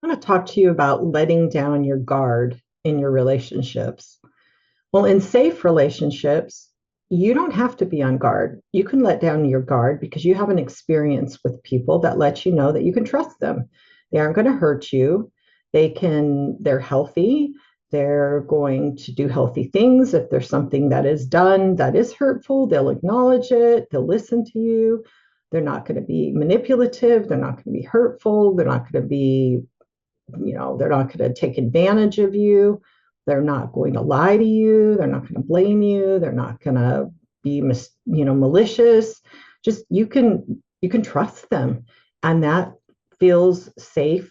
want to talk to you about letting down your guard in your relationships. Well, in safe relationships, you don't have to be on guard. You can let down your guard because you have an experience with people that lets you know that you can trust them. They aren't going to hurt you. They're healthy. They're going to do healthy things. If there's something that is done that is hurtful, they'll acknowledge it. They'll listen to you. They're not going to be manipulative. They're not going to be hurtful. They're not going to be they're not going to take advantage of you. They're not going to lie to you. They're not going to blame you. They're not going to be, malicious. Just you can trust them, and that feels safe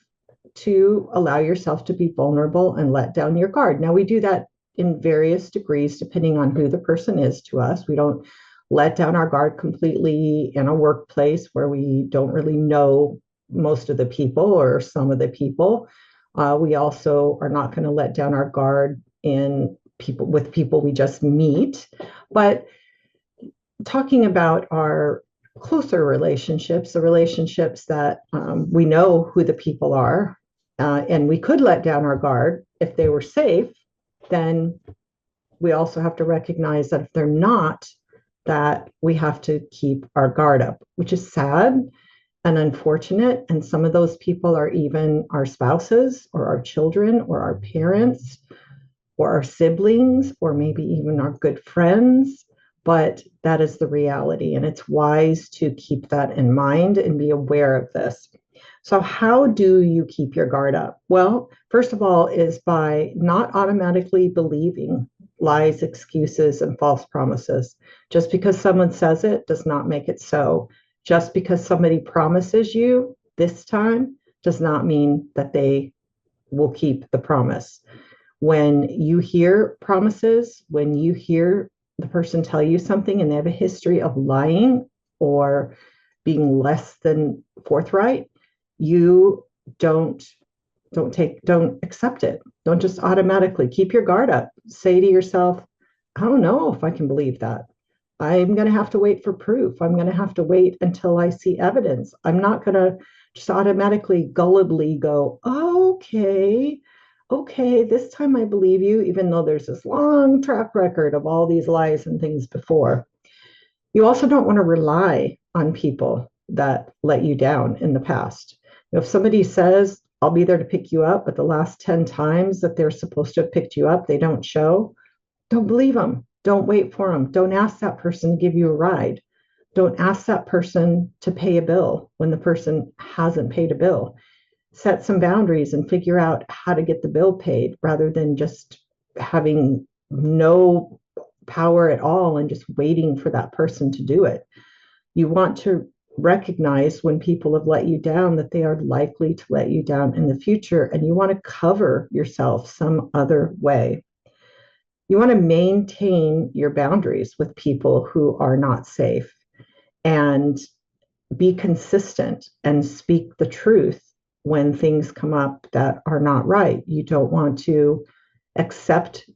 to allow yourself to be vulnerable and let down your guard. Now we do that in various degrees depending on who the person is to us. We don't let down our guard completely in a workplace where we don't really know most of the people or some of the people. We also are not going to let down our guard in people we just meet. But talking about our closer relationships, the relationships that we know who the people are, and we could let down our guard if they were safe, then we also have to recognize that if they're not, that we have to keep our guard up, which is sad and unfortunate. And some of those people are even our spouses or our children or our parents or our siblings or maybe even our good friends. But that is the reality. And it's wise to keep that in mind and be aware of this. So, how do you keep your guard up? Well, first of all, is by not automatically believing lies, excuses, and false promises. Just because someone says it does not make it so. Just because somebody promises you this time does not mean that they will keep the promise. When you hear promises, when you hear the person tell you something and they have a history of lying or being less than forthright, you don't accept it. Don't just automatically keep your guard up. Say to yourself, I don't know if I can believe that. I'm going to have to wait for proof. I'm going to have to wait until I see evidence. I'm not going to just automatically gullibly go, oh, okay, this time I believe you, even though there's this long track record of all these lies and things before. You also don't want to rely on people that let you down in the past. If somebody says, I'll be there to pick you up, but the last 10 times that they're supposed to have picked you up, they don't show, don't believe them. Don't wait for them. Don't ask that person to give you a ride. Don't ask that person to pay a bill when the person hasn't paid a bill. Set some boundaries and figure out how to get the bill paid rather than just having no power at all and just waiting for that person to do it. You want to recognize when people have let you down that they are likely to let you down in the future, and you want to cover yourself some other way. You want to maintain your boundaries with people who are not safe and be consistent and speak the truth when things come up that are not right. You don't want to accept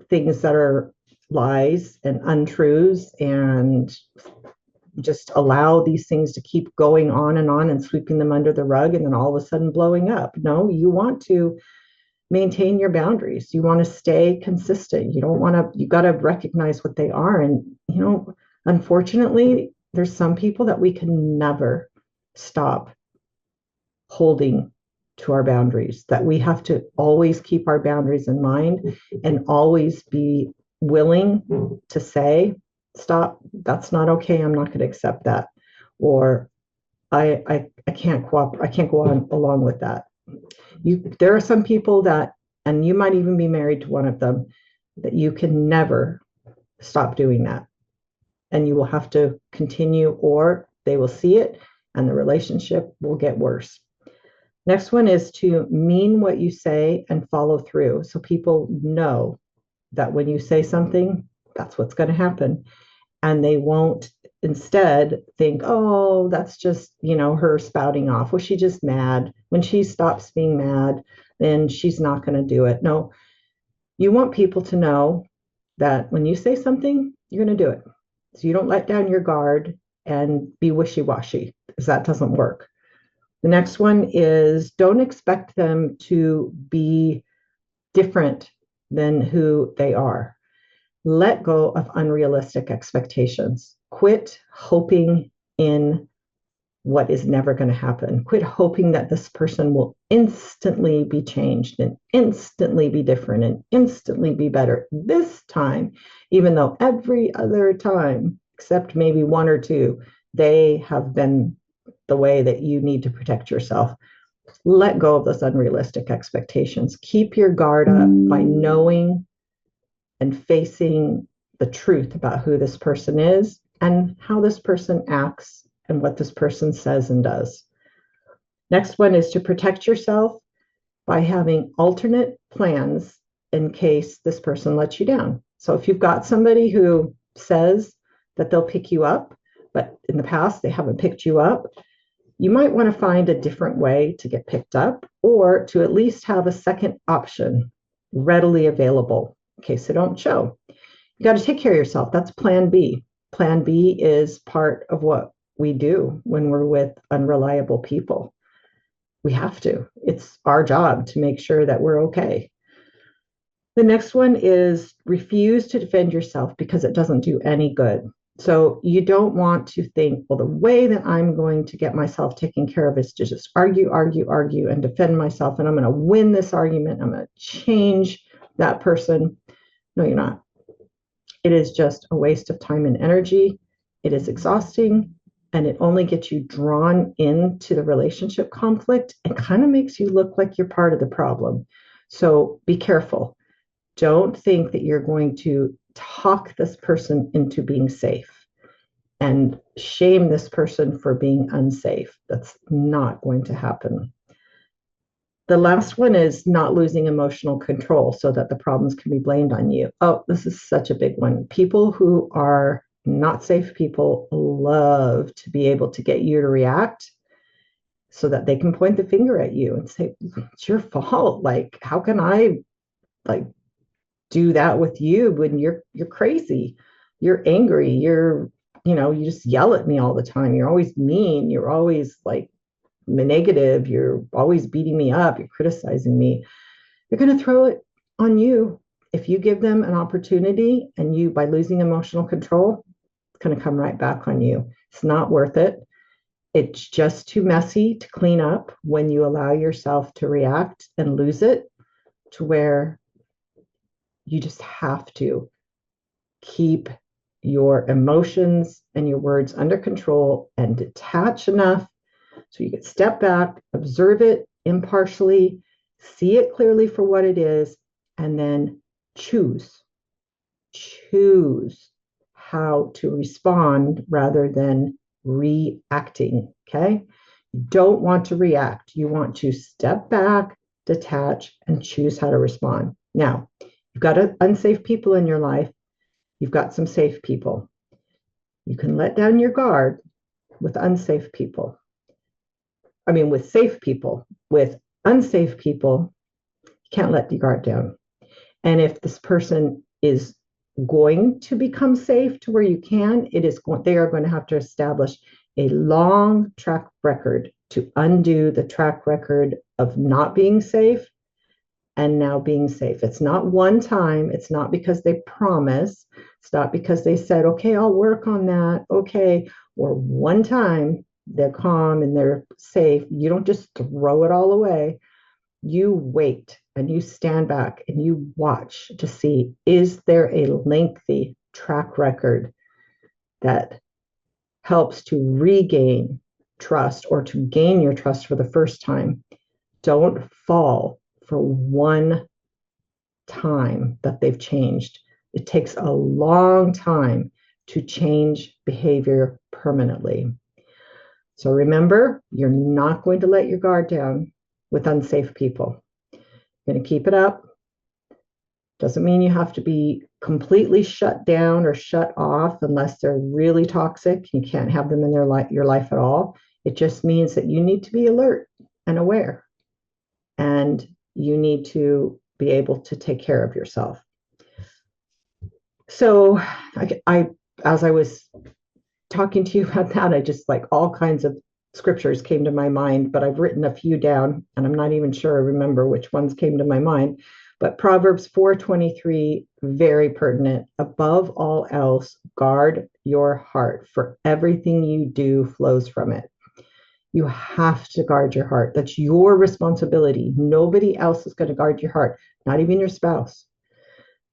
things that are lies and untruths and just allow these things to keep going on and sweeping them under the rug and then all of a sudden blowing up. No, you want to maintain your boundaries. You want to stay consistent. You got to recognize what they are. And, unfortunately, there's some people that we can never stop holding to our boundaries, that we have to always keep our boundaries in mind and always be willing to say, stop, that's not okay. I'm not going to accept that. Or I can't cooperate. I can't go on along with that. There are some people that, and you might even be married to one of them, that you can never stop doing that. And you will have to continue, or they will see it and the relationship will get worse. Next one is to mean what you say and follow through. So people know that when you say something, that's what's going to happen. And they won't instead think, oh, that's just, her spouting off. Well, she's just mad. When she stops being mad, then she's not going to do it. No, you want people to know that when you say something, you're going to do it. So you don't let down your guard and be wishy-washy, because that doesn't work. The next one is don't expect them to be different than who they are. Let go of unrealistic expectations. Quit hoping in what is never going to happen. Quit hoping that this person will instantly be changed and instantly be different and instantly be better this time, even though every other time, except maybe one or two, they have been the way that you need to protect yourself. Let go of those unrealistic expectations. Keep your guard up by knowing and facing the truth about who this person is and how this person acts and what this person says and does. Next one is to protect yourself by having alternate plans in case this person lets you down. So if you've got somebody who says that they'll pick you up, but in the past they haven't picked you up, you might want to find a different way to get picked up or to at least have a second option readily available in case they don't show. You got to take care of yourself. That's plan B. Plan B is part of what we do when we're with unreliable people. We have to. It's our job to make sure that we're okay. The next one is refuse to defend yourself because it doesn't do any good. So you don't want to think, well, the way that I'm going to get myself taken care of is to just argue, argue, argue, and defend myself. And I'm going to win this argument. I'm going to change that person. No, you're not. It is just a waste of time and energy. It is exhausting, and it only gets you drawn into the relationship conflict and kind of makes you look like you're part of the problem. So be careful. Don't think that you're going to talk this person into being safe and shame this person for being unsafe. That's not going to happen. The last one is not losing emotional control so that the problems can be blamed on you. Oh, this is such a big one. People who are not safe people love to be able to get you to react so that they can point the finger at you and say, it's your fault. Like, how can I like do that with you when you're crazy? You're angry, you just yell at me all the time. You're always mean, you're always like negative, you're always beating me up, you're criticizing me. They're going to throw it on you. If you give them an opportunity and you, by losing emotional control, it's going to come right back on you. It's not worth it. It's just too messy to clean up when you allow yourself to react and lose it to where you just have to keep your emotions and your words under control and detach enough so you can step back, observe it impartially, see it clearly for what it is, and then choose. Choose how to respond rather than reacting. Okay. You don't want to react. You want to step back, detach, and choose how to respond. Now, you've got unsafe people in your life. You've got some safe people. You can let down your guard with unsafe people. I mean, with safe people. With unsafe people, you can't let the guard down. And if this person is going to become safe to where you can, they are going to have to establish a long track record to undo the track record of not being safe and now being safe. It's not one time. It's not because they promise. It's not because they said, okay, I'll work on that. Okay. Or one time they're calm and they're safe. You don't just throw it all away. You wait and you stand back and you watch to see, is there a lengthy track record that helps to regain trust or to gain your trust for the first time? Don't fall for one time that they've changed. It takes a long time to change behavior permanently. So remember, you're not going to let your guard down with unsafe people. You're going to keep it up. Doesn't mean you have to be completely shut down or shut off unless they're really toxic. You can't have them in your life at all. It just means that you need to be alert and aware, and you need to be able to take care of yourself. So as I was talking to you about that, I just like all kinds of scriptures came to my mind, but I've written a few down and I'm not even sure I remember which ones came to my mind. But Proverbs 4:23, very pertinent. Above all else, guard your heart, for everything you do flows from it. You have to guard your heart. That's your responsibility. Nobody else is going to guard your heart, not even your spouse.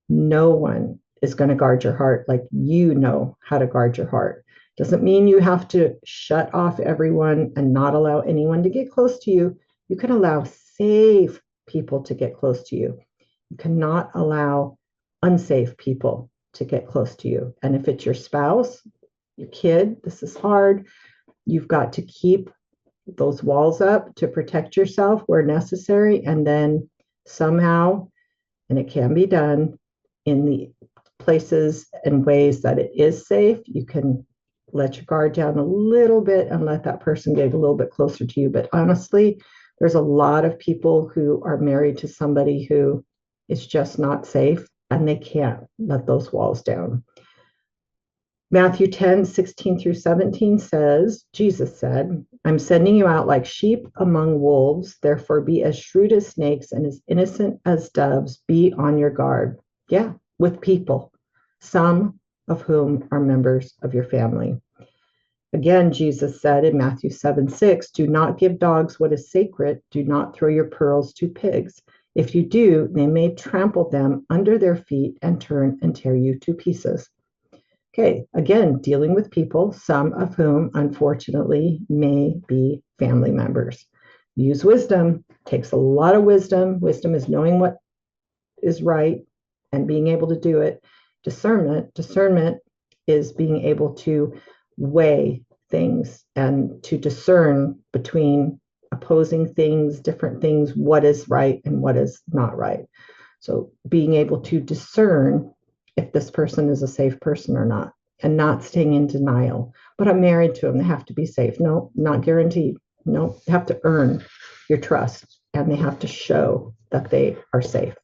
No one is going to guard your heart like you know how to guard your heart. Doesn't mean you have to shut off everyone and not allow anyone to get close to you. You can allow safe people to get close to you. You cannot allow unsafe people to get close to you. And if it's your spouse, your kid, this is hard. You've got to keep those walls up to protect yourself where necessary. And then somehow, and it can be done in the places and ways that it is safe, you can let your guard down a little bit and let that person get a little bit closer to you. But honestly, there's a lot of people who are married to somebody who is just not safe and they can't let those walls down. Matthew 10:16-17 says, Jesus said, I'm sending you out like sheep among wolves. Therefore, be as shrewd as snakes and as innocent as doves. Be on your guard. Yeah, with people, some of whom are members of your family. Again, Jesus said in Matthew 7:6, do not give dogs what is sacred. Do not throw your pearls to pigs. If you do, they may trample them under their feet and turn and tear you to pieces. Okay, again, dealing with people, some of whom unfortunately may be family members. Use wisdom. Takes a lot of wisdom. Wisdom is knowing what is right and being able to do it. Discernment is being able to weigh things and to discern between opposing things, different things, what is right and what is not right. So being able to discern if this person is a safe person or not, and not staying in denial. But I'm married to them. They have to be safe. No, not guaranteed. No, they have to earn your trust and they have to show that they are safe.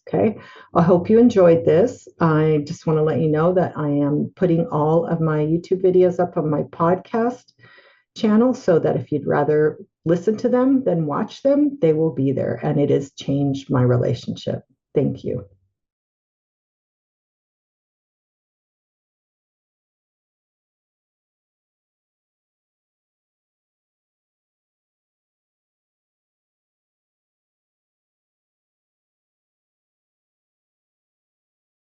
Okay. I hope you enjoyed this. I just want to let you know that I am putting all of my YouTube videos up on my podcast channel so that if you'd rather listen to them than watch them, they will be there. And it has changed my relationship. Thank you.